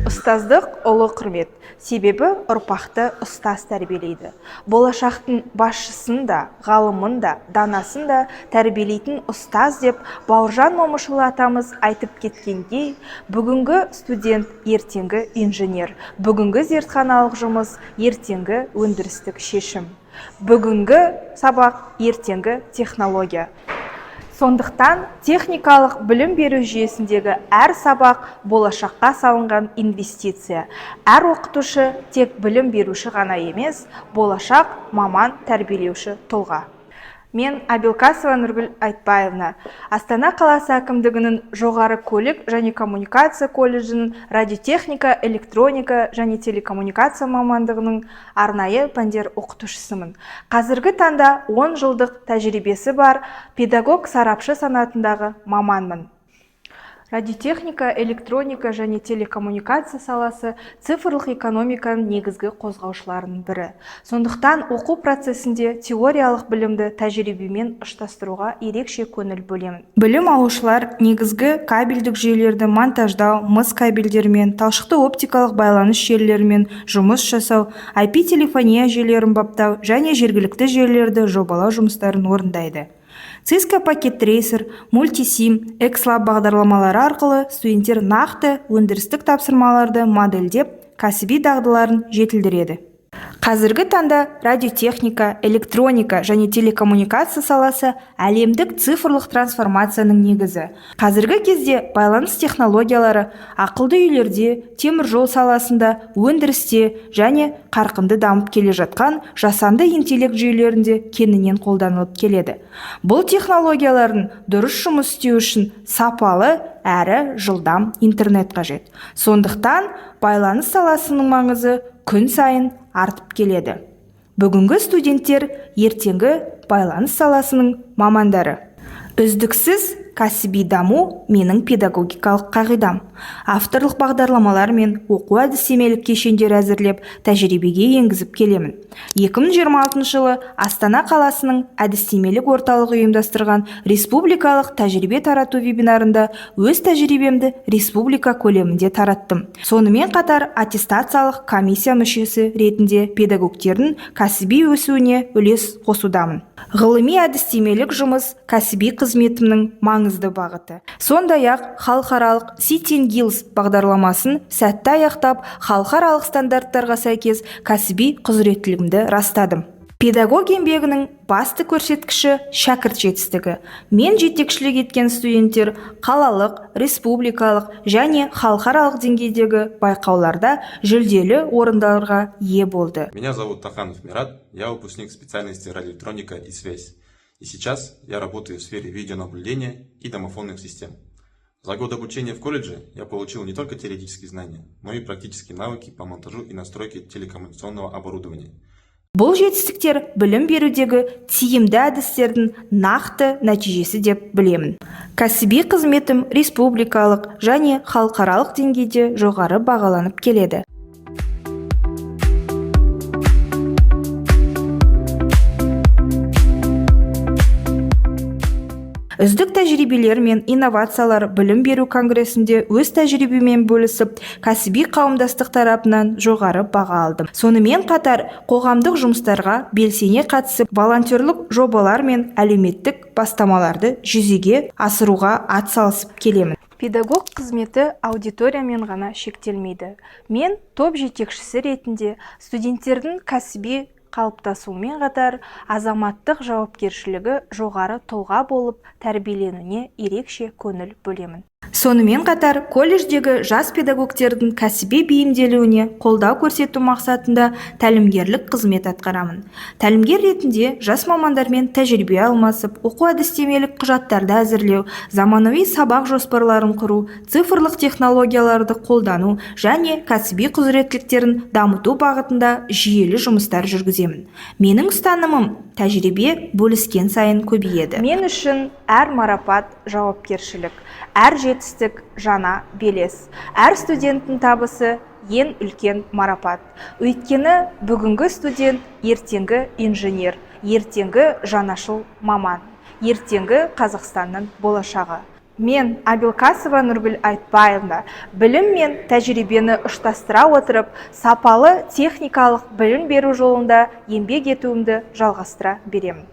Ұстаздық ұлы құрмет, себебі ұрпақты ұстаз тәрбиелейді. Болашақтың басшысын да, ғалымын да, данасын да тәрбиелейтін ұстаз деп Бауыржан Момышұлы атамыз айтып кеткендей, бүгінгі студент ертеңгі инженер, бүгінгі зертханалық жұмыс ертеңгі өндірістік шешім, бүгінгі сабақ ертеңгі технология. Сондықтан техникалық білім беру жүйесіндегі әр сабақ болашаққа салынған инвестиция. Әр оқытушы тек білім беруші ғана емес, болашақ маман тәрбиелеуші тұлға. Мен Абилкасова Нұргүл Айтбаевна, Астана қаласы әкімдігінің жоғары көлік және коммуникация колледжінің радиотехника, электроника және телекоммуникация мамандығының арнайы пәндер оқытушысымын. Қазіргі таңда 10 жылдық тәжірибесі бар педагог сарапшы санатындағы маманмын. Радиотехника, электроника және телекоммуникация саласы цифрлық экономиканың негізгі қозғаушыларының бірі. Сондықтан оқу процесінде теориялық білімді тәжірибемен ұштастыруға ерекше көңіл бөлемін. Білім алушылар негізгі кабельдік жүйелерді монтаждау, мыс кабельдермен, талшықты оптикалық байланыс желілерімен жұмыс жасау, IP-телефония жүйелерін баптау және жергілікті желілерді жобалау жұмыстарын орындайды. Cisco Packet Tracer, Multisim, Xlab бағдарламалары арқылы студенттер нақты өндірістік тапсырмаларды модельдеп, кәсіби дағдыларын жетілдіреді. Қазіргі таңда радиотехника, электроника және телекоммуникация саласы әлемдік цифрлық трансформацияның негізі. Қазіргі кезде байланыс технологиялары ақылды үйлерде, теміржол саласында, өндірісте және қарқынды дамып келе жатқан жасанды интеллект жүйелерінде кеңінен қолданылып келеді. Бұл технологиялардың дұрыс жұмыс істеу үшін сапалы әрі жылдам интернет қажет. Сондықтан байланыс саласының маңызы күн сайын артып келеді. Бүгінгі студенттер ертеңгі байланыс саласының мамандары. Үздіксіз кәсіби даму менің педагогикалық қағидам. Авторлық бағдарламалар мен оқу әдістемелік кешендер әзірлеп, тәжірибеге енгізіп келемін. 2026 жылы Астана қаласының әдістемелік орталығы ұйымдастырған республикалық тәжірибе тарату вебинарында өз тәжірибемді республика көлемінде тараттым. Сонымен қатар аттестациялық комиссия мүшесі ретінде педагогтердің кәсіби өсуіне үлес қосудамын. Ғылыми әдістемелік жұмыс кәсіби қызметімнің маңызды бағыты. Сондай-ақ халықаралық Sit and Guilds бағдарламасын сәтті аяқтап, халықаралық стандарттарға сәйкес кәсіби құзыреттілігімді растадым. Педагог еңбегінің басты көрсеткіші шәкірт жетістігі. Мен жетекшілік еткен студенттер қалалық, республикалық және халықаралық деңгейдегі байқауларда жүлделі орындарға ие болды. Меня зовут Таханов Мират, я выпускник специальности радиоэлектроника и связь. И сейчас я работаю в сфере видеонаблюдения и домофонных систем. За год обучения в колледже я получил не только теоретические знания, но и практические навыки по монтажу и настройке телекоммуникационного оборудования. Бұл жетістіктер білім берудегі тиімді әдістердің нақты нәтижесі деп білемін. Кәсіби қызметім республикалық және халықаралық деңгейде жоғары бағаланып келеді. Үздік тәжірибелер мен инновациялар білім беру конгрессінде өз тәжірибемен бөлісіп, кәсіби қауымдастық тарапынан жоғары баға алдым. Сонымен қатар, қоғамдық жұмыстарға белсене қатысып, волонтерлік жобалар мен әлеуметтік бастамаларды жүзеге асыруға атсалысып келемін. Педагог қызметі аудиториямен ғана шектелмейді. Мен топ жетекшісі ретінде студенттердің кәсіби қалыптасуымен қатар азаматтық жауапкершілігі жоғары тұлға болып тәрбиеленуіне ерекше көңіл бөлемін. Сонымен қатар, колледждегі жас педагогтердің кәсіби бейімделуіне қолдау көрсету мақсатында тәлімгерлік қызмет атқарамын. Тәлімгер ретінде жас мамандармен тәжірибе алмасып, оқу әдістемелік құжаттарды әзірлеу, заманауи сабақ жоспарларын құру, цифрлық технологияларды қолдану және кәсіби құзыреттіліктерін дамыту бағытында жүйелі жұмыстар жүргіземін. Менің ұстанымым тәжірибе бөліскен сайын көбейеді. Мен үшін әр марапат жауапкершілік, әр жетістік жаңа белес, әр студенттің табысы ең үлкен марапат. Өйткені бүгінгі студент ертеңгі инженер, ертеңгі жаңашыл маман, ертеңгі Қазақстанның болашағы. Мен Абилкасова Нұргүл Айтбаевна білім мен тәжірибені ұштастыра отырып, сапалы техникалық білім беру жолында еңбек етуімді жалғастыра беремін.